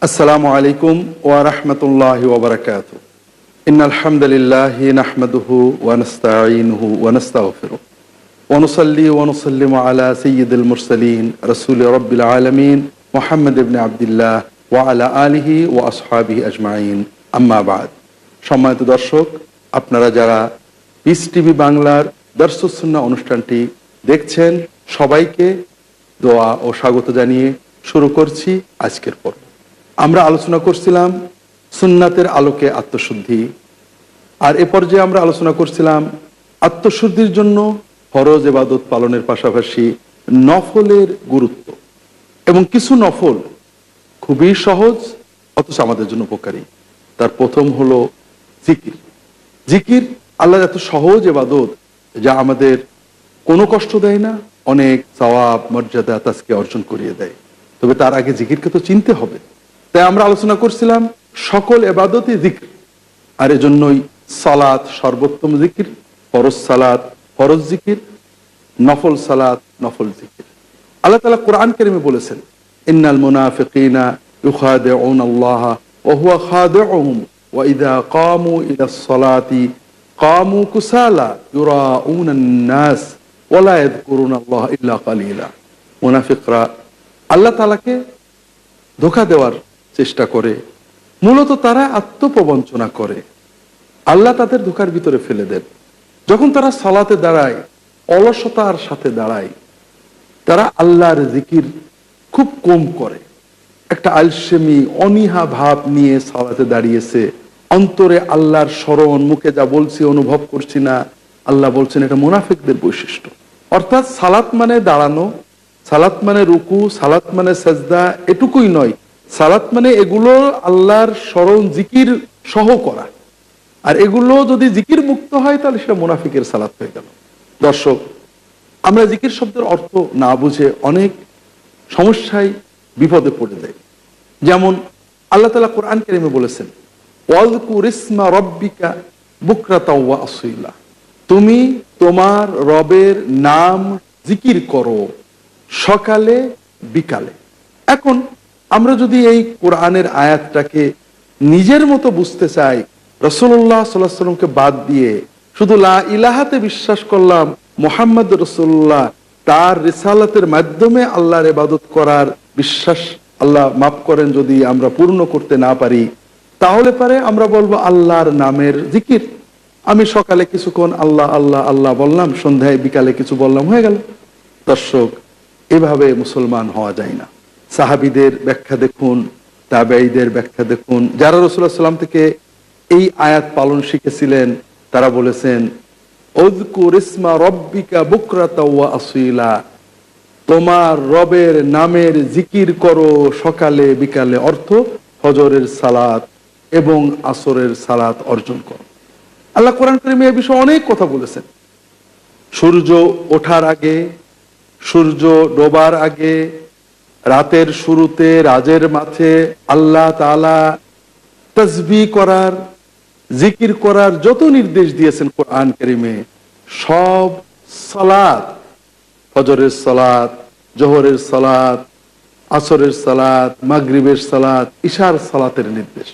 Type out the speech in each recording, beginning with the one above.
আসসালামু আলাইকুম ওয়া রাহমাতুল্লাহি ওয়া বারাকাতুহু। ইন্নাল হামদালিল্লাহি নাহমাদুহু ওয়া নাস্তাঈনুহু ওয়া নাস্তাগফিরুহ ওয়া নুসাল্লি ওয়া নুসাল্লিমু আলা সাইয়্যিদিল মুরসালিন রাসূলি রাব্বিল আলামিন মুহাম্মদ ইবনে আবদুল্লাহ ওয়া আলা আলিহি ওয়া আসহাবিহি আজমাইন। আম্মা বাদ। সম্মানিত দর্শক, আপনারা যারা পিস টিভি বাংলার দরসুস সুন্নাহ অনুষ্ঠানটি দেখছেন, সবাইকে দোয়া ও স্বাগত জানিয়ে শুরু করছি আজকের পর্ব। আমরা আলোচনা করছিলাম সুন্নাতের আলোকে আত্মশুদ্ধি, আর এ পর্যায়ে আমরা আলোচনা করছিলাম আত্মশুদ্ধির জন্য ফরজ ইবাদত পালনের পাশাপাশি নফলের গুরুত্ব, এবং কিছু নফল খুবই সহজ অথচ আমাদের জন্য উপকারী। তার প্রথম হলো জিকির। জিকির আল্লাহর এত সহজ ইবাদত যা আমাদের কোনো কষ্ট দেয় না, অনেক সওয়াব মর্যাদা তাজকে অর্জন করিয়ে দেয়। তবে তার আগে জিকিরকে তো চিনতে হবে। তাই আমরা আলোচনা করছিলাম সকল ইবাদতই জিকির, আর এজন্যই সালাত সর্বোত্তম জিকির, ফরজ সালাত ফরজ জিকির, নফল সালাত নফল জিকির। আল্লাহ তাআলা কোরআন কারীমে বলেছেন, ইন্নাল মুনাফিকিনা ইউখাদিউনা আল্লাহ ওয়া হুয়া খাদিউহুম ওয়া ইযা কামু ইলাস সালাতি কামু কুসালা ইউরাউনা আন-নাস ওয়া লা ইয়াযকুরুনা আল্লাহ ইল্লা কালিলা। মুনাফিকরা আল্লাহ তাআলাকে ধোঁকা দেওয়ার চেষ্টা করে, মূলত তারা আত্মপ্রবঞ্চনা করে, আল্লাহ তাদের ধোঁকার ভিতরে ফেলে দেন। যখন তারা সালাতে দাঁড়ায়, অলসতার সাথে দাঁড়ায়, তারা আল্লাহর জিকির খুব কম করে, একটা আলসেমি অনীহা ভাব নিয়ে সালাতে দাঁড়িয়েছে, অন্তরে আল্লাহর স্মরণ, মুখে যা বলছি অনুভব করছি না। আল্লাহ বলছেন এটা মুনাফিকদের বৈশিষ্ট্য। অর্থাৎ সালাত মানে দাঁড়ানো, সালাত মানে রুকু, সালাত মানে সাজদা, এটুকুই নয়। সালাত মানে এগুলো আল্লাহর স্মরণ জিকির সহ করা, আর এগুলো যদি জিকির মুক্ত হয় তাহলে সেটা মুনাফিকের সালাত হয়ে গেল। দর্শক, আমরা জিকির শব্দের অর্থ না বুঝে অনেক সমস্যায় বিপদে পড়ে যাই। যেমন আল্লাহ তাআলা কোরআন কারীমে বলেছেন, ওয়াযকুর ইসমা রাব্বিকা বুকরাতাও ওয়া আসীলা, তুমি তোমার রবের নাম জিকির করো সকালে বিকালে। এখন আমরা যদি এই কোরআনের আয়াতটাকে নিজের মতো বুঝতে চাই, রাসূলুল্লাহ সাল্লাল্লাহু আলাইহি ওয়াসাল্লামকে বাদ দিয়ে শুধু লা ইলাহাতে বিশ্বাস করলাম, মুহাম্মদ রাসূলুল্লাহ তার রিসালাতের মাধ্যমে আল্লাহর ইবাদত করার বিশ্বাস আল্লাহ মাফ করেন যদি আমরা পূর্ণ করতে না পারি, তাহলে পারে আমরা বলবো আল্লাহর নামের জিকির। আমি সকালে কিছুক্ষণ আল্লাহ আল্লাহ আল্লাহ বললাম, সন্ধ্যায় বিকালে কিছু বললাম, হয়ে গেল। দর্শক, এভাবে মুসলমান হওয়া যায় না। সাহাবীদের ব্যাখ্যা দেখুন, তাবেঈদের ব্যাখ্যা দেখুন, যারা রাসূলুল্লাহ সাল্লাল্লাহু আলাইহি ওয়াসাল্লাম থেকে এই আয়াত পালন শিখেছিলেন, তারা বলেছেন, উযকুর ইসমা রাব্বিকা বুকরাতাও ওয়া আসীলা, তোমার রবের নামের জিকির করো সকালে বিকালে। অর্থ ফজরের সালাত এবং আসরের সালাত অর্জন করো। আল্লাহ কোরআন কারীমে এই বিষয়ে অনেক কথা বলেছেন। সূর্য ওঠার আগে, সূর্য ডোবার আগে, রাতের শুরুতে, রাজের মাঝে আল্লাহ তাআলা তাসবিহ করার, জিকির করার যত নির্দেশ দিয়েছেন কোরআন কারীমে, সব সালাত, ফজরের সালাত, জোহরের সালাত, আসরের সালাত, মাগরিবের সালাত, ইশার সালাতের নির্দেশ।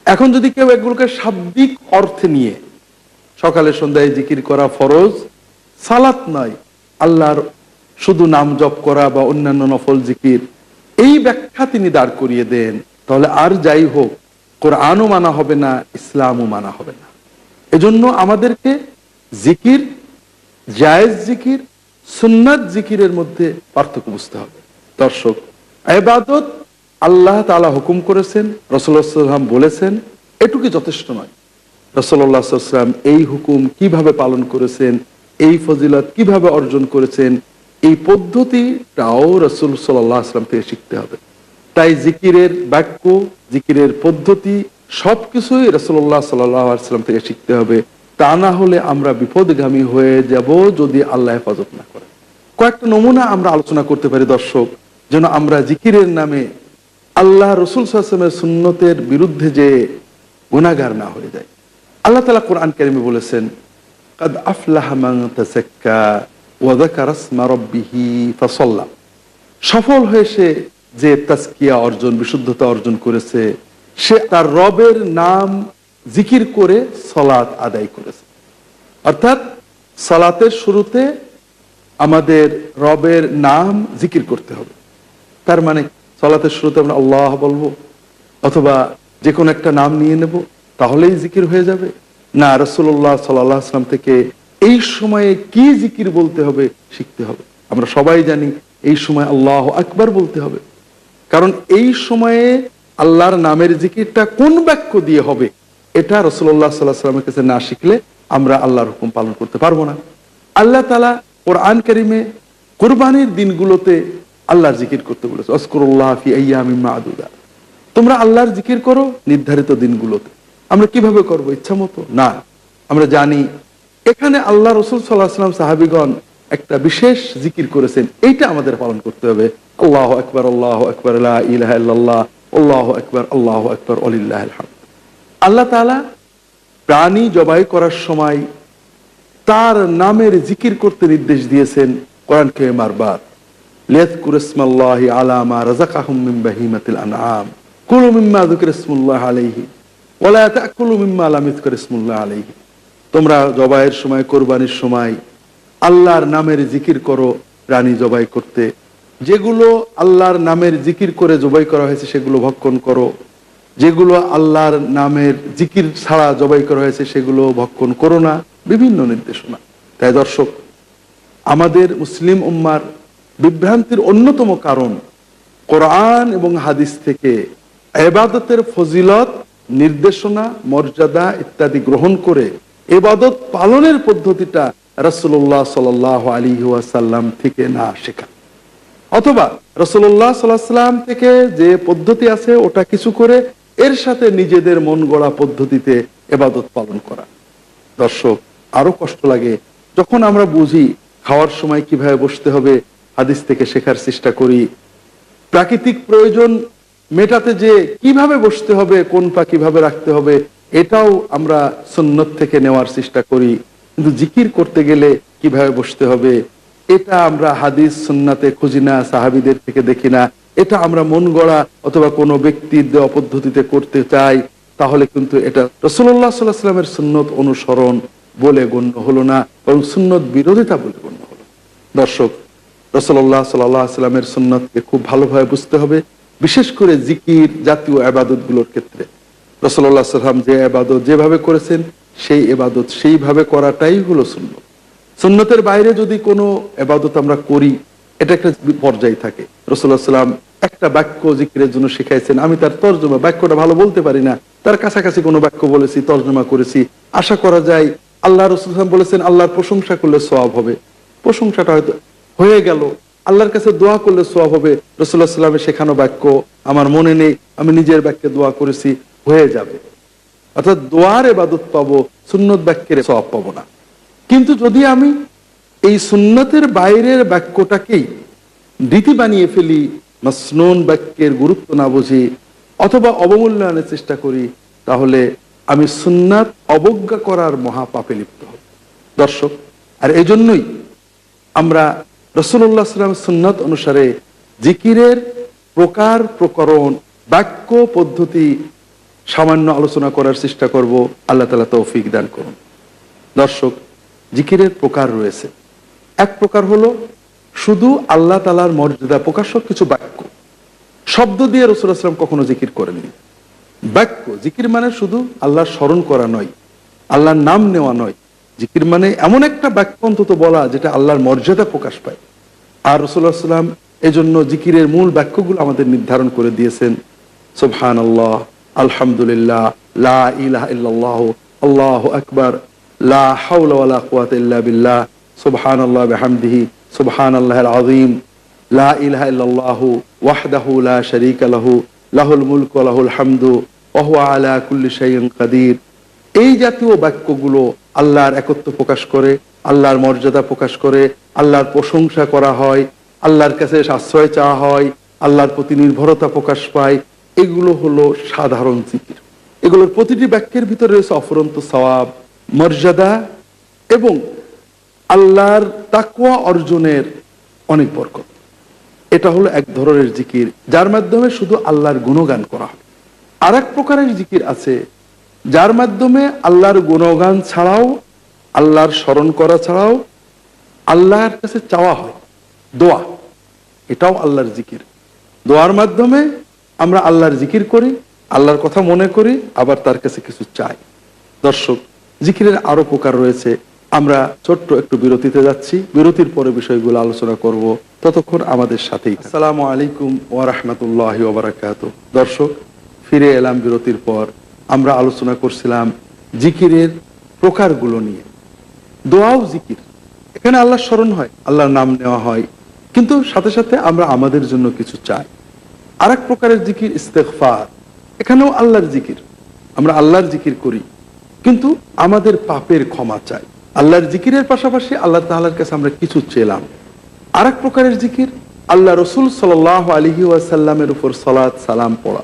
এখন যদি কেউ এগুলোকে শাব্দিক অর্থে নিয়ে সকালে সন্ধ্যায় জিকির করা ফরজ, সালাত নয়, আল্লাহর শুধু নাম জপ করা বা অন্যান্য নফল জিকির, এই ব্যাখ্যা তিনি দাঁড় করিয়ে দেন, তাহলে আর যাই হোক কোরআনও মানা হবে না, ইসলামও মানা হবে না। এজন্য আমাদেরকে জিকির, জায়েজ জিকির, সুন্নাত জিকিরের মধ্যে পার্থক্য বুঝতে হবে। দর্শক, ইবাদত আল্লাহ তাআলা হুকুম করেছেন, রাসূলুল্লাহ সাল্লাল্লাহু আলাইহি ওয়াসাল্লাম বলেছেন, এটুকু যথেষ্ট নয়। রাসূলুল্লাহ সাল্লাল্লাহু আলাইহি ওয়াসাল্লাম এই হুকুম কিভাবে পালন করেছেন, এই ফজিলত কিভাবে অর্জন করেছেন, এই পদ্ধতিটাও রাসূল সাল্লাল্লাহু আলাইহি ওয়াসাল্লাম থেকে শিখতে হবে। তাই জিকিরের বাক্য, জিকিরের পদ্ধতি সবকিছুই রাসূলুল্লাহ সাল্লাল্লাহু আলাইহি ওয়াসাল্লাম থেকে শিখতে হবে। তা না হলে আমরা বিপদগামী হয়ে যাব যদি আল্লাহ হেফাজত না করে। কয়েকটা নমুনা আমরা আলোচনা করতে পারি দর্শক, যেন আমরা জিকিরের নামে আল্লাহ রাসূল সাল্লাল্লাহু আলাইহি ওয়াসাল্লামের সুন্নতের বিরুদ্ধে যে গুনাহগার না হয়ে যায়। আল্লাহ তাআলা কোরআন কারীমে বলেছেন, কাদ আফলাহা মান তাযাক্কা ওয়া যাকারা ইসমা রাব্বিহি ফাসাল্লা, সফল হয়ে সে যে তাজকিয়া অর্জন, বিশুদ্ধতা অর্জন করেছে, সে তার রবের নাম জিকির করে সালাত আদায় করেছে। অর্থাৎ সালাতের শুরুতে আমাদের রবের নাম জিকির করতে হবে। তার মানে সালাতের শুরুতে আমরা আল্লাহ বলবো অথবা যে কোনো একটা নাম নিয়ে নেব, তাহলেই জিকির হয়ে যাবে? না, রাসূলুল্লাহ সাল্লাল্লাহু আলাইহি ওয়াসাল্লাম থেকে এই সময়ে কি জিকির বলতে হবে শিখতে হবে। আমরা সবাই জানি এই সময় আল্লাহু আকবার বলতে হবে, কারণ এই সময়ে আল্লাহর নামের জিকিরটা কোন বাক্য দিয়ে হবে এটা রাসূলুল্লাহ সাল্লাল্লাহু আলাইহি ওয়াসাল্লামের কাছে না শিখলে আমরা আল্লাহর হুকুম পালন করতে পারবো না। আল্লাহ তাআলা কোরআন কারীমে কুরবানির দিনগুলোতে আল্লাহর জিকির করতে বলেছে, আযকুরুল্লাহ ফি আইয়ামিন মা'দুদা, তোমরা আল্লাহর জিকির করো নির্ধারিত দিনগুলোতে। আমরা কিভাবে করব? ইচ্ছা মতো না। আমরা জানি এখানে আল্লাহ রাসূল সাল্লাল্লাহু আলাইহি ওয়াসাল্লাম সাহাবীগণ একটা বিশেষ জিকির করেছেন, এইটা আমাদের পালন করতে হবে। আল্লাহু আকবার, আল্লাহু আকবার, লা ইলাহা ইল্লাল্লাহ, আল্লাহু আকবার, আল্লাহু আকবার, ওয়ালিল্লাহিল হামদ। আল্লাহ তাআলা প্রাণী জবাই করার সময় তার নামের জিকির করতে নির্দেশ দিয়েছেন কোরআন কারীমে বারবার, লিয়াযকুরু ইসমাল্লাহি আলা মা রাযাকাহুম মিন বাহিমাতিল আনআম কুলু মিম্মা যুকিরা ইসমুল্লাহি আলাইহি ওয়া লা তাকুলু মিম্মা লাম ইযকার ইসমুল্লাহি আলাইহি। তোমরা জবাইয়ের সময়, কোরবানির সময় আল্লাহর নামের জিকির করো প্রাণী জবাই করতে। যেগুলো আল্লাহর নামের জিকির করে জবাই করা হয়েছে সেগুলো ভক্ষণ করো, যেগুলো আল্লাহর নামের জিকির ছাড়া জবাই করা হয়েছে সেগুলো ভক্ষণ করো না। বিভিন্ন নির্দেশনা। তাই দর্শক, আমাদের মুসলিম উম্মার বিভ্রান্তির অন্যতম কারণ কোরআন এবং হাদিস থেকে ইবাদতের ফজিলত, নির্দেশনা, মর্যাদা ইত্যাদি গ্রহণ করে ইবাদত পালনের পদ্ধতিটা রাসূলুল্লাহ সাল্লাল্লাহু আলাইহি ওয়াসাল্লাম থেকে না শেখা, অথবা রাসূলুল্লাহ সাল্লাল্লাহু আলাইহি ওয়াসাল্লাম থেকে যে পদ্ধতি আছে ওটা কিছু করে এর সাথে নিজেদের মন গড়া পদ্ধতিতে ইবাদত পালন করা। দর্শক, আরো কষ্ট লাগে যখন আমরা বুঝি খাওয়ার সময় কিভাবে বসতে হবে হাদিস থেকে শেখার চেষ্টা করি, প্রাকৃতিক প্রয়োজন মেটাতে যে কিভাবে বসতে হবে, কোন পা কিভাবে রাখতে হবে এটাও আমরা সুন্নত থেকে নেওয়ার চেষ্টা করি, কিন্তু জিকির করতে গেলে কিভাবে বসতে হবে এটা আমরা হাদিস সুন্নাতে খুঁজি না, সাহাবীদের থেকে দেখি না। এটা আমরা মন গড়া অথবা কোনো ব্যক্তির দেওয়া পদ্ধতিতে করতে চাই, তাহলে কিন্তু এটা রাসূলুল্লাহ সাল্লাল্লাহু আলাইহি ওয়াসাল্লামের সুন্নত অনুসরণ বলে গণ্য হলো না, বরং সুন্নত বিরোধিতা বলে গণ্য হলো। দর্শক, রাসূলুল্লাহ সাল্লাল্লাহু আলাইহি ওয়াসাল্লামের সুন্নতকে খুব ভালোভাবে বুঝতে হবে, বিশেষ করে জিকির জাতীয় ইবাদতগুলোর ক্ষেত্রে। রাসূলুল্লাহ সাল্লাল্লাহু আলাইহি ওয়াসাল্লাম যে ইবাদত যেভাবে করেছেন সেই ইবাদত সেইভাবে করাটাই হলো সুন্নত। সুন্নতের বাইরে যদি কোনো ইবাদত আমরা করি এটা একটা পর্যায় থাকে। রাসূলুল্লাহ সাল্লাল্লাহু আলাইহি ওয়াসাল্লাম একটা বাক্য জিকিরের জন্য শিখাইছেন, আমি তার তর্জমা, বাক্যটা ভালো বলতে পারি না, তার কাছাকাছি কোনো বাক্য বলেছি, তর্জমা করেছি। আশা করা যায় আল্লাহ রাসূল সাল্লাল্লাহু আলাইহি ওয়াসাল্লাম বলেছেন আল্লাহর প্রশংসা করলে সওয়াব হবে, প্রশংসাটা হয়তো হয়ে গেল। আল্লাহর কাছে দোয়া করলে সওয়াব হবে, রাসূলুল্লাহ সাল্লাল্লাহু আলাইহি ওয়াসাল্লামের শেখানো বাক্য আমার মনে নেই, আমি নিজের বাক্যে দোয়া করেছি, হয়ে যাবে। অর্থাৎ দোয়ার ইবাদত পাবো, সুন্নত বাক্যের সওয়াব পাবো না। কিন্তু যদি আমি এই সুন্নতের বাইরের বাক্যটাকেই রীতি বানিয়ে ফেলি, মাসনুন বাক্যের গুরুত্ব না বুঝি অথবা অবমূল্যায়নের চেষ্টা করি, তাহলে আমি সুন্নাত অবজ্ঞা করার মহাপাপে লিপ্ত হব। দর্শক, আর এই জন্যই আমরা রাসূলুল্লাহ সাল্লাল্লাহু আলাইহি ওয়াসাল্লামের সুন্নাত অনুসারে জিকিরের প্রকার, প্রকরণ, বাক্য, পদ্ধতি সামান্য আলোচনা করার চেষ্টা করব। আল্লাহ তাআলা তৌফিক দান করুন। দর্শক, জিকিরের প্রকার রয়েছে। এক প্রকার হলো শুধু আল্লাহ তাআলার মর্যাদা প্রকাশক কিছু বাক্য, শব্দ দিয়ে রাসূলুল্লাহ সাল্লাল্লাহু আলাইহি ওয়াসাল্লাম কখনো জিকির করেননি। বাক্য জিকির মানে শুধু আল্লাহর স্মরণ করা নয়, আল্লাহর নাম নেওয়া নয়। জিকির মানে এমন একটা বাক্য অন্তত বলা যেটা আল্লাহর মর্যাদা প্রকাশ পায়। আর রাসূলুল্লাহ সাল্লাল্লাহু আলাইহি ওয়াসাল্লাম এজন্য জিকিরের মূল বাক্যগুলো আমাদের নির্ধারণ করে দিয়েছেন। সুবহানাল্লাহ, আলহামদুলিল্লাহ, লা ইলাহা ইল্লাল্লাহ, আল্লাহু আকবার, লা হাওলা ওয়ালা কুওয়াতা ইল্লা বিল্লাহ, সুবহানাল্লাহ বিহামদিহি, সুবহানাল্লাহিল আযীম, লা ইলাহা ইল্লাল্লাহ ওয়াহদাহু লা শারীকা লাহু, লাহুল মুলকু ওয়া লাহুল হামদু ওয়া হুয়া আলা কুল্লি শাইইন কাদির। এই জাতীয় বাক্যগুলো আল্লাহর একত্ব প্রকাশ করে, আল্লাহর মর্যাদা প্রকাশ করে, আল্লাহর প্রশংসা করা হয়, আল্লাহর কাছে আশ্রয় চাওয়া হয়, আল্লাহর প্রতি নির্ভরতা প্রকাশ পায়। এগুলো হলো সাধারণ জিকির। এগুলোর প্রতিটি বাক্যের ভিতরে রয়েছে অফুরন্ত সওয়াব, মর্যাদা এবং আল্লাহর তাকওয়া অর্জনের অনেক বরকত। এটা হলো এক ধরনের জিকির, যার মাধ্যমে শুধু আল্লাহর গুণগান করা হয়। আর এক প্রকারের জিকির আছে যার মাধ্যমে আল্লাহর গুণগান ছাড়াও, আল্লাহর স্মরণ করা ছাড়াও আল্লাহর কাছে চাওয়া হয়, দোয়া। এটাও আল্লাহর জিকির। দোয়ার মাধ্যমে আমরা আল্লাহর জিকির করি, আল্লাহর কথা মনে করি, আবার তার কাছে কিছু চাই। দর্শক, জিকিরের আরো প্রকার রয়েছে। আমরা ছোট্ট একটু বিরতিতে যাচ্ছি, বিরতির পরে বিষয়গুলো আলোচনা করব। ততক্ষণ আমাদের সাথেই। আসসালামু আলাইকুম ওয়া রাহমাতুল্লাহি ওয়া বারাকাতুহু। দর্শক, ফিরে এলাম বিরতির পর। আমরা আলোচনা করছিলাম জিকিরের প্রকারগুলো নিয়ে। দোয়াও জিকির। এখানে আল্লাহর স্মরণ হয়, আল্লাহর নাম নেওয়া হয়, কিন্তু সাথে সাথে আমরা আমাদের জন্য কিছু চাই। আর এক প্রকারের জিকির ইস্তেগফার। এখানেও আল্লাহর জিকির, আমরা আল্লাহর জিকির করি, কিন্তু আমাদের পাপের ক্ষমা চাই। আল্লাহর জিকিরের পাশাপাশি আল্লাহ তাআলার কাছে আমরা কিছু চেলাম। আর এক প্রকারের জিকির আল্লাহ রসুল সাল্লাল্লাহু আলাইহি ওয়াসাল্লামের উপর সালাত সালাম পড়া।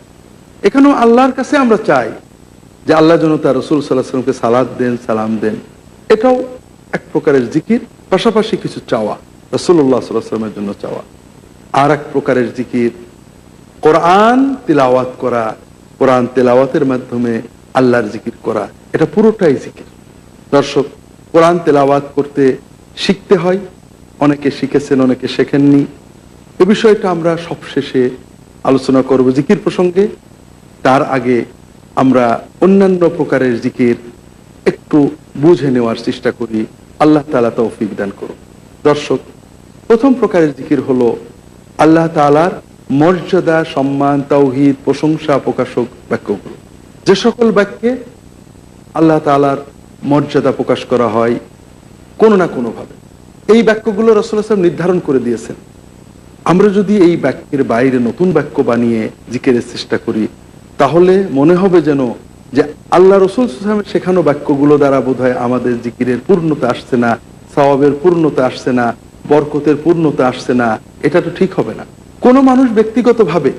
এখানেও আল্লাহর কাছে আমরা চাই যে আল্লাহ যেন তার রসুল সাল্লাল্লাহু আলাইহি ওয়াসাল্লামকে সালাত দেন, সালাম দেন। এটাও এক প্রকারের জিকির, পাশাপাশি কিছু চাওয়া, রাসূলুল্লাহ সাল্লাল্লাহু আলাইহি ওয়াসাল্লামের জন্য চাওয়া। আর এক প্রকারের জিকির কোরআন তিলাওয়াত করা, কোরআন তেলাওয়াতের মাধ্যমে আল্লাহর জিকির করা। এটা পুরোটাই জিকির। দর্শক, কোরআন তেলাওয়াত করতে শিখতে হয়। অনেকে শিখেছেন, অনেকে শেখেননি। এ বিষয়টা আমরা সবশেষে আলোচনা করব জিকির প্রসঙ্গে। তার আগে আমরা অন্যান্য প্রকারের জিকির একটু বুঝে নেওয়ার চেষ্টা করি। আল্লাহ তাআলা তৌফিক দান করুন। দর্শক, প্রথম প্রকারের জিকির হলো আল্লাহ তাআলার মর্যাদা, সম্মান, তাওহীদ, প্রশংসা প্রকাশক বাক্যগুলো। যে সকল বাক্যে আল্লাহ তাআলার মর্যাদা প্রকাশ করা হয় কোনো না কোনো ভাবে, এই বাক্যগুলো রাসূল সাল্লাল্লাহু আলাইহি ওয়াসাল্লাম নির্ধারণ করে দিয়েছেন। আমরা যদি এই বাক্যের বাইরে নতুন বাক্য বানিয়ে জিকিরের চেষ্টা করি, তাহলে মনে হবে যেন যে আল্লাহ রসুল সাল্লাল্লাহু আলাইহি ওয়াসাল্লামের শেখানো বাক্যগুলো দ্বারা বোধহয় আমাদের জিকিরের পূর্ণতা আসছে না, সওয়াবের পূর্ণতা আসছে না, বরকতের পূর্ণতা আসছে না। এটা তো ঠিক হবে না। কোনো মানুষ ব্যক্তিগতভাবে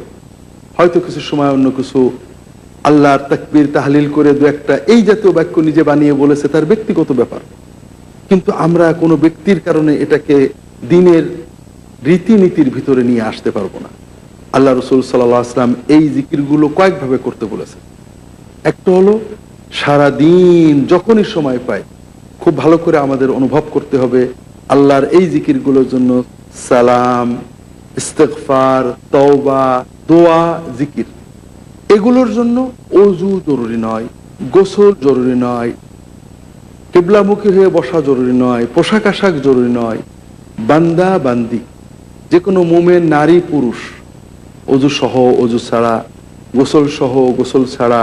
হয়তো কিছু সময় অন্য কিছু আল্লাহর তাকবীর তাহলিল করে দু একটা এই জাতীয় বাক্য নিজে বানিয়ে বলেছে, তার ব্যক্তিগত ব্যাপার। কিন্তু আমরা কোনো ব্যক্তির কারণে এটাকে দিনের রীতিনীতির ভিতরে নিয়ে আসতে পারবো না। আল্লাহ রসুল সাল্লাল্লাহু আলাইহি ওয়াসাল্লাম এই জিকিরগুলো কয়েকভাবে করতে বলেছেন। একটা হলো সারাদিন যখনই সময় পায় খুব ভালো করে আমাদের অনুভব করতে হবে আল্লাহর এই জিকিরগুলোর জন্য সালাম, ইস্তেগফার, তওবা, দোয়া, জিকির, এগুলোর জন্য ওযু জরুরি নয়, গোসল জরুরি নয়, কিবলামুখী হয়ে বসা জরুরি নয়, পোশাক আশাক জরুরি নয়। বান্দা বান্দি যে কোনো মুমিন নারী পুরুষ ওযু সহ, ওযু ছাড়া, গোসল সহ, গোসল ছাড়া,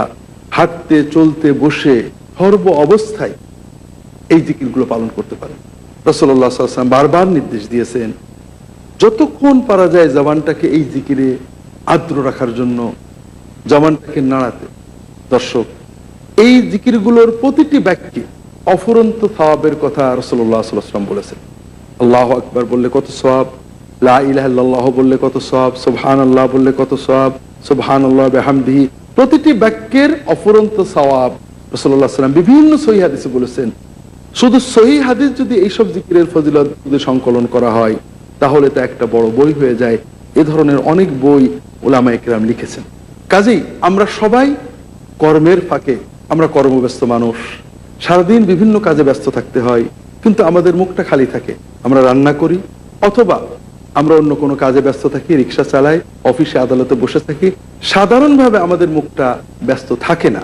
হাঁটতে চলতে বসে সর্ব অবস্থায় এই জিকিরগুলো পালন করতে পারে। রাসূলুল্লাহ সাল্লাল্লাহু আলাইহি ওয়াসাল্লাম বারবার নির্দেশ দিয়েছেন যতক্ষণ পারা যায় জবানটাকে এই জিকিরে আর্দ্র রাখার জন্য, জবানটাকে নাড়াতে। দর্শক, এই জিকিরগুলোর প্রতিটি বাক্যে অফুরন্ত সওয়াবের কথা রাসূলুল্লাহ সাল্লাল্লাহু আলাইহি ওয়াসাল্লাম বলেছেন। আল্লাহু আকবার বললে কত সওয়াব, লা ইলাহা ইল্লাল্লাহ বললে কত সওয়াব, সুবহানাল্লাহ বললে কত সওয়াব, সুবহানাল্লাহ বিহামদিহি। প্রতিটি বাক্যের অফুরন্ত সওয়াব রাসূলুল্লাহ সাল্লাল্লাহু আলাইহি ওয়াসাল্লাম বিভিন্ন সহিহ হাদিসে বলেছেন। শুধু সহিহ হাদিস যদি এইসব জিকিরের ফজিলত যদি সংকলন করা হয় তাহলে তা একটা বড় বই হয়ে যায়। এ ধরনের অনেক বই উলামায়ে কেরাম লিখেছেন। কাজেই আমরা সবাই কর্মের ফাঁকে, আমরা কর্মব্যস্ত মানুষ, সারাদিন বিভিন্ন কাজে ব্যস্ত থাকতে হয়, কিন্তু আমাদের মুখটা খালি থাকে। আমরা রান্না করি অথবা আমরা অন্য কোনো কাজে ব্যস্ত থাকি, রিক্সা চালাই, অফিসে আদালতে বসে থাকি, সাধারণভাবে আমাদের মুখটা ব্যস্ত থাকে না।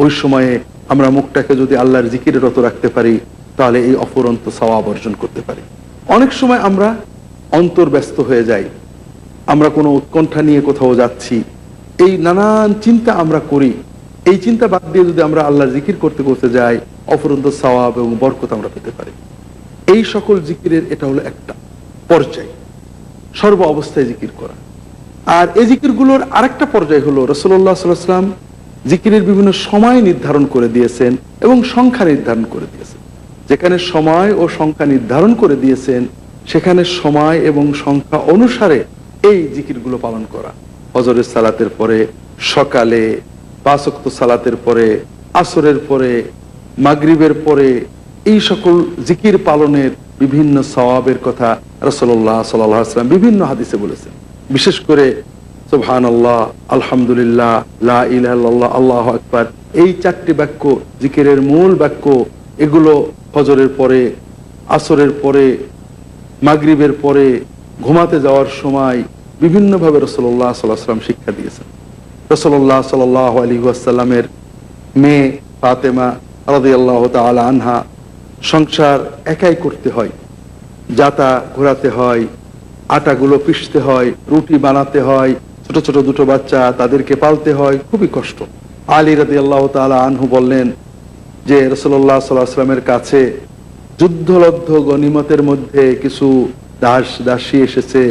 ওই সময়ে আমরা মুখটাকে যদি আল্লাহর জিকিরে রত রাখতে পারি তাহলে এই অফুরন্ত সওয়াব অর্জন করতে পারি। অনেক সময় আমরা অন্তর ব্যস্ত হয়ে যাই, আমরা কোনো উৎকণ্ঠা নিয়ে কোথাও যাচ্ছি, এই নানান চিন্তা আমরা করি। এই চিন্তা বাদ দিয়ে যদি আমরা আল্লাহর জিকির করতে করতে যাই, অফুরন্ত সওয়াব এবং বরকত আমরা পেতে পারি। এই সকল জিকিরের এটা হলো একটা পর্যায়, সর্ব অবস্থায় জিকির করা। আর এই জিকিরগুলোর আরেকটা পর্যায় হলো রাসূলুল্লাহ সাল্লাল্লাহু আলাইহি ওয়াসাল্লাম জিকিরের বিভিন্ন সময় নির্ধারণ করে দিয়েছেন এবং সংখ্যা নির্ধারণ করে দিয়েছেন। যেখানে সময় ও সংখ্যা নির্ধারণ করে দিয়েছেন সেখানে সময় এবং সংখ্যা অনুসারে এই জিকিরগুলো পালন করা। ফজরের সালাতের পরে, সকালে, 5 ওয়াক্ত সালাতের পরে, আসরের পরে, মাগরিবের পরে, এই সকল জিকির পালনের বিভিন্ন সওয়াবের কথা রাসূলুল্লাহ সাল্লাল্লাহু আলাইহি ওয়াসাল্লাম বিভিন্ন হাদিসে বলেছেন। বিশেষ করে সুবহানাল্লাহ, আলহামদুলিল্লাহ, লা ইলাহা ইল্লাল্লাহ, আল্লাহু আকবার, এই 4টি বাক্য জিকিরের মূল বাক্য। এগুলো ফজরের পরে, আসরের পরে, মাগরিবের পরে, ঘুমাতে যাওয়ার সময় বিভিন্নভাবে রাসূলুল্লাহ সাল্লাল্লাহু আলাইহি ওয়াসাল্লাম শিক্ষা দিয়েছেন। রাসূলুল্লাহ সাল্লাল্লাহু আলাইহি ওয়াসাল্লামের মেয়ে ফাতেমা রাদিয়াল্লাহু তাআলা আনহা সংসার একাই করতে হয়, যাতা ঘোরাতে হয়, আটাগুলো পিষতে হয়, রুটি বানাতে হয়, ছোট ছোট দুটো বাচ্চা, তাদেরকে পালতে হয়, খুবই কষ্ট। আলী রাদিয়াল্লাহু তাআলা আনহু বললেন যে রাসূলুল্লাহ সাল্লাল্লাহু আলাইহি ওয়াসাল্লামের কাছে যুদ্ধলব্ধ গনিমতের মধ্যে কিছু দাস দাসী এসেছে,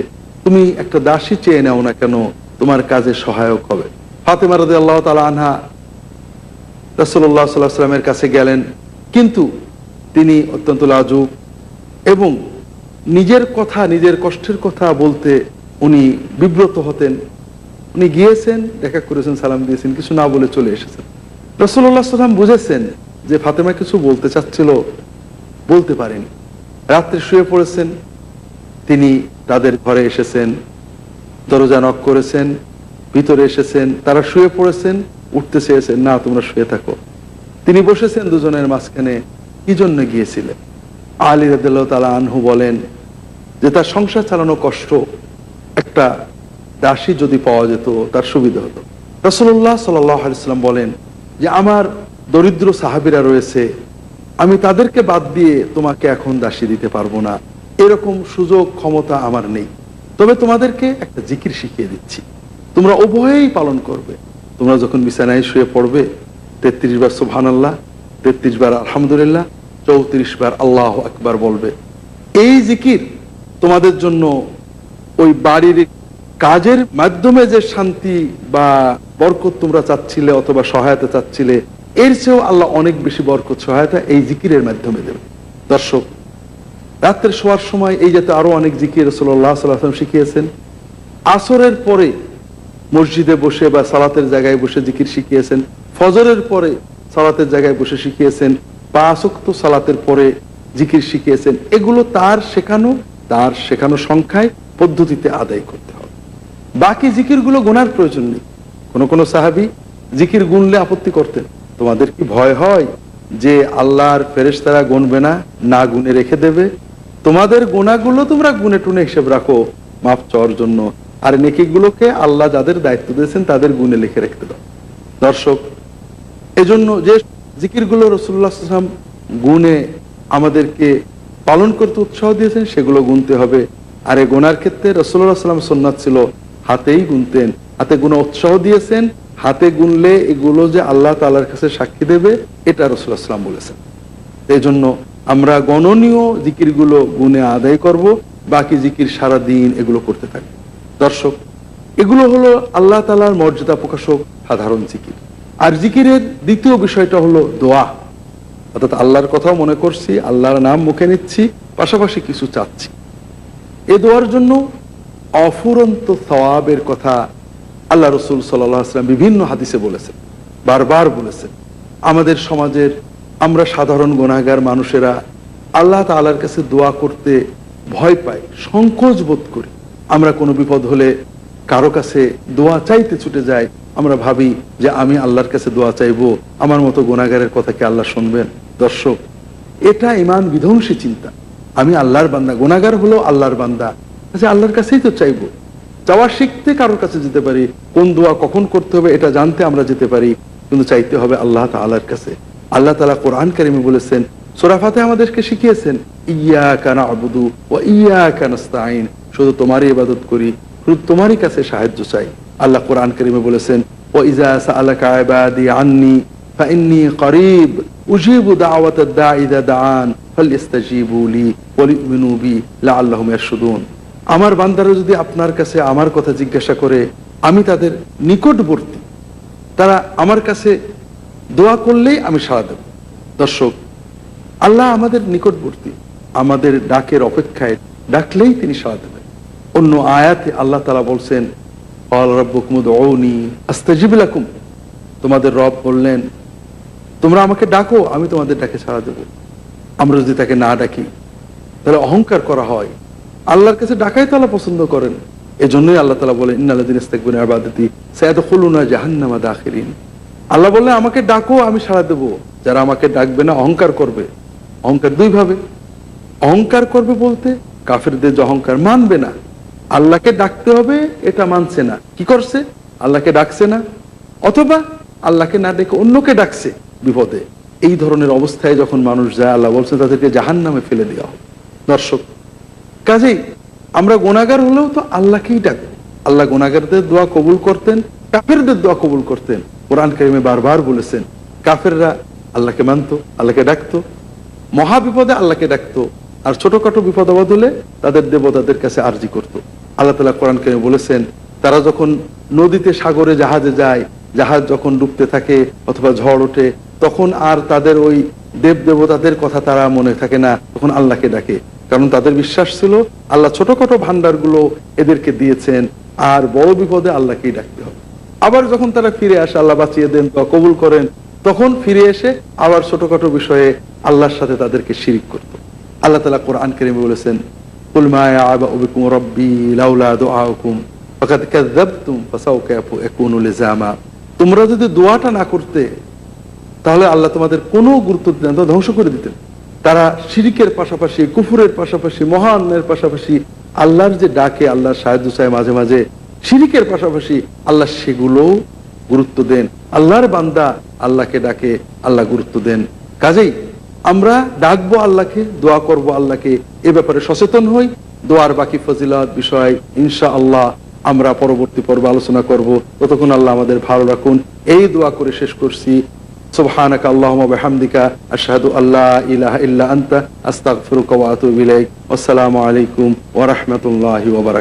তুমি একটা দাসী চেয়ে নাও না কেন, তোমার কাজে সহায়ক হবে। ফাতেমা রাদিয়াল্লাহু তাআলা আনহা রাসূলুল্লাহ সাল্লাল্লাহু আলাইহি ওয়াসাল্লামের কাছে গেলেন, কিন্তু তিনি অত্যন্ত লাজুক এবং নিজের কথা, নিজের কষ্টের কথা বলতে উনি বিব্রত হতেন। উনি গিয়েছেন, দেখা করেছেন, সালাম দিয়েছেন, কিছু না বলে চলে এসেছেন। রাসূলুল্লাহ সাল্লাল্লাহু আলাইহি ওয়াসাল্লাম বুঝেছেন যে ফাতেমা কিছু বলতে চাচ্ছিল, বলতে পারেনি। রাত্রে শুয়ে পড়েছেন, তিনি তাদের ঘরে এসেছেন, দরজা নক করেছেন, ভিতরে এসেছেন, তারা শুয়ে পড়েছেন, উঠতে চেয়েছেন, না তোমরা শুয়ে থাকো। তিনি বসেছেন দুজনের মাঝখানে, কি জন্য গিয়েছিলেন? আলী রাদিয়াল্লাহু তাআলা আনহু বলেন যে তার সংসার চালানো কষ্ট, একটা দাসী যদি পাওয়া যেত তার সুবিধা হতো। রাসূলুল্লাহ সাল্লাল্লাহু আলাইহি ওয়াসাল্লাম বলেন যে আমার দরিদ্র সাহাবীরা রয়েছে, আমি তাদেরকে বাদ দিয়ে তোমাকে এখন দাসী দিতে পারবো না, এরকম সুযোগ ক্ষমতা আমার নেই। তবে তোমাদেরকে একটা জিকির শিখিয়ে দিচ্ছি, তোমরা উভয়েই পালন করবে। তোমরা যখন বিছানায় শুয়ে পড়বে 33 বার সুবহানাল্লাহ, 33 বার আলহামদুলিল্লাহ, 34 বার আল্লাহু আকবার বলবে। এই জিকির তোমাদের জন্য ওই বাড়ির কাজের মাধ্যমে যে শান্তি বা বরকত তোমরা চাচ্ছিলে অথবা সহায়তা চাচ্ছিলে, এর চেয়েও আল্লাহ অনেক বেশি বরকত সহায়তা এই জিকিরের মাধ্যমে দেবে। দর্শক, রাত্রে শোয়ার সময় এই যাতে আরো অনেক জিকির রাসূলুল্লাহ সাল্লাল্লাহু আলাইহি ওয়াসাল্লাম শিখিয়েছেন। আসরের পরে মসজিদে বসে বা সালাতের জায়গায় বসে জিকির শিখিয়েছেন। ফজরের পরে সালাতের জায়গায় বসে শিখিয়েছেন। 5 ওয়াক্ত সালাতের পরে জিকির শিখিয়েছেন। এগুলো তার শেখানো সংখ্যায়, পদ্ধতিতে আদায় করতে হবে। বাকি জিকিরগুলো গোনার প্রয়োজন নেই। কোন সাহাবী জিকির গুনলে আপত্তি করতেন। তোমাদের কি ভয় হয় যে আল্লাহর ফেরেশতারা গুনবে না, না গুনে রেখে দেবে? তোমাদের গুনাহগুলো তোমরা গুনে টুনে হিসেব রাখো মাফ চাওয়ার জন্য, আর নেকিগুলোকে আল্লাহ যাদের দায়িত্ব দিয়েছেন তাদের গুনে লিখে রাখতে দাও। দর্শক, এজন্য যে জিকিরগুলো রাসূলুল্লাহ সাল্লাল্লাহু আলাইহি ওয়াসাল্লাম গুনে আমাদেরকে পালন করতে উৎসাহ দিয়েছেন সেগুলো গুনতে হবে। আর এই গোনার ক্ষেত্রে রাসূলুল্লাহ সাল্লাল্লাহু আলাইহি ওয়াসাল্লাম সুন্নাত ছিল হাতেই গুনতেন, হাতে গুনে উৎসাহ দিয়েছেন। হাতে গুনলে এগুলো যে আল্লাহ তাআলার কাছে সাক্ষী দেবে, এটা রাসূলুল্লাহ সাল্লাল্লাহু আলাইহি ওয়াসাল্লাম বলেছেন। এই জন্য আমরা গণনীয় জিকিরগুলো গুনে আদায় করব, বাকি জিকির সারা দিন এগুলো করতে থাকবো। দর্শক, এগুলো হলো আল্লাহ তাআলার মর্যাদা প্রকাশক সাধারণ জিকির। আর জিকিরের দ্বিতীয় বিষয়টা হলো দোয়া, অর্থাৎ আল্লাহর কথাও মনে করছি, আল্লাহর নাম মুখে নিচ্ছি, পাশাপাশি কিছু চাচ্ছি। এই দোয়ার জন্য অফুরন্ত সওয়াবের কথা আল্লাহ রাসূল সাল্লাল্লাহু আলাইহি ওয়াসাল্লাম বিভিন্ন হাদিসে বলেছেন, বারবার বলেছেন। আমাদের সমাজের আমরা সাধারণ গুনাহগার মানুষেরা আল্লাহ তাআলার কাছে দোয়া করতে ভয় পাই, সংকোচ বোধ করি। আমরা কোনো বিপদ হলে কারো কাছে দোয়া চাইতে ছুটে যাই। আমরা ভাবি যে আমি আল্লাহর কাছে দোয়া চাইবো, আমার মতো গুনাহগারের কথা কি আল্লাহ শুনবেন? দর্শক, এটা ঈমান বিধ্বংসী চিন্তা। আমি আল্লাহর বান্দা, গুনাহগার হলো আল্লাহর বান্দা, আচ্ছা আল্লাহর কাছেই তো চাইবো। চাওয়া শিখতে কারোর কাছে যেতে পারি, কোন দোয়া কখন করতে হবে এটা জানতে আমরা যেতে পারি, কিন্তু চাইতে হবে আল্লাহ তাআলার কাছে। আল্লাহ তাআলা কোরআন কারীমে বলেছেন, সূরা ফাতিহা আমাদেরকে শিখিয়েছেন, ইয়্যাকা না'বুদু ওয়া ইয়্যাকা নাস্তাঈন, শুধু তোমারই ইবাদত করি, শুধু তোমারই কাছে সাহায্য চাই। আল্লাহ কোরআন কারীমে বলেছেন, ওয়া ইযা সাআলাকা ইবাদি আন্নী ফাইন্নী করিব উজিবু দাওয়াতাদ দাঈ ইযা দাআন ফালইস্তাজিবু লি ওয়া লিউমিনু বি লাআল্লাহুম ইয়ারশুদুন। আমার বান্দারা যদি আপনার কাছে আমার কথা জিজ্ঞাসা করে, আমি তাদের নিকটবর্তী, তারা আমার কাছে দোয়া করলেই আমি সাড়া দেব। দর্শক, আল্লাহ আমাদের নিকটবর্তী, আমাদের ডাকের অপেক্ষায়, ডাকলেই তিনি সাড়া দেবেন। অন্য আয়াতে আল্লাহ তাআলা বলছেন, ক্বালা রাব্বুকুম উদউনি আস্তাজিব লাকুম, তোমাদের রব বললেন তোমরা আমাকে ডাকো, আমি তোমাদের ডাকে সাড়া দেব। আমরা যদি তাকে না ডাকি তাহলে অহংকার করা হয়। আল্লাহর কাছে ডাকাই তো আল্লাহ পছন্দ করেন। এজন্যই আল্লাহ তাআলা বলেন ইন্নাল্লাযীনা ইস্তাকবারু আন ইবাদাতি সায়াদখুলুনা জাহান্নামা দাখিরিন। আল্লাহ বললেন আমাকে ডাকো আমি সাড়া দেব, যারা আমাকে ডাকবে না অহংকার করবে। অহংকার দুই ভাবে, অহংকার করবে বলতে কাফেরদের যে অহংকার, মানবে না, আল্লাহকে ডাকতে হবে এটা মানছে না, কি করছে আল্লাহকে ডাকছে না, অথবা আল্লাহকে না ডেকে অন্যকে ডাকছে বিপদে। এই ধরনের অবস্থায় যখন মানুষ যায়, আল্লাহ বলছেন তাদেরকে জাহান্নামে ফেলে দেওয়া হবে। দর্শক, কাজেই আমরা গুনাহগার হলেও তো আল্লাহকেই ডাকবো। আল্লাহ গুনাহগারদের দোয়া কবুল করতেন, কাফেরদের দোয়া কবুল করতেন। কোরআন কারিমে বারবার বলেছেন কাফেররা আল্লাহকে মানতো, আল্লাহকে ডাকতো, মহা বিপদে আল্লাহকে ডাকতো, আর ছোটখাটো বিপদ আপদ হলে তাদের দেবতাদের কাছে আরজি করত। আল্লাহ তাআলা কোরআন কারিমে বলেছেন তারা যখন নদীতে সাগরে জাহাজে যায়, জাহাজ যখন ডুবতে থাকে অথবা ঝড় ওঠে, তখন আর তাদের ওই দেব দেবতাদের কথা তারা মনে থাকে না, তখন আল্লাহকে ডাকে। কারণ তাদের বিশ্বাস ছিল আল্লাহ ছোটখাটো ভান্ডারগুলো এদেরকে দিয়েছেন, আর বড় বিপদে আল্লাহকেই ডাকতে হবে। আবার যখন তারা ফিরে আসে, আল্লাহ বাঁচিয়ে দেন বা কবুল করেন, তখন ফিরে এসে আবার ছোটখাটো বিষয়ে আল্লাহর সাথে তাদেরকে শিরিক করত। আল্লাহ তাআলা কোরআন কারীমে বলেছেন কুল মা ইয়া'বাউ বিকুম রাব্বি লাউলা দুআউকুম ফাকাদ কাযাবতুম ফাসাউফা ইয়াকুনু লিজামা। তোমরা যদি দোয়াটা না করতে তাহলে আল্লাহ তোমাদের কোনো গুরুত্ব দিতেন না, ধ্বংস করে দিতেন। তারা শিরিকের পাশাপাশি, কুফরের পাশাপাশি, মহান্নের পাশাপাশি আল্লাহর যে ডাকে, আল্লাহর সাহায্য চায় মাঝে মাঝে, শিরিকের পাশাপাশি আল্লাহ সেগুলোও গুরুত্ব দেন। আল্লাহর বান্দা আল্লাহকে ডাকে, আল্লাহ গুরুত্ব দেন। কাজেই আমরা ডাকবো আল্লাহকে, দোয়া করব আল্লাহকে, এ ব্যাপারে সচেতন হই। দোয়ার বাকি ফজিলত বিষয় ইনশাআল্লাহ আমরা পরবর্তী পর্বে আলোচনা করব। ততক্ষণ আল্লাহ আমাদের ভালো রাখুন। এই দোয়া করে শেষ করছি। সুবহানাকা আল্লাহুম্মা ওয়া বিহামদিকা আশহাদু আল্লা ইলাহা ইল্লা আনতা আস্তাগফিরুকা ওয়া আতুবু ইলাইক। আসসালামু আলাইকুম ওয়া রাহমাতুল্লাহি ওয়া বারাকাতুহু।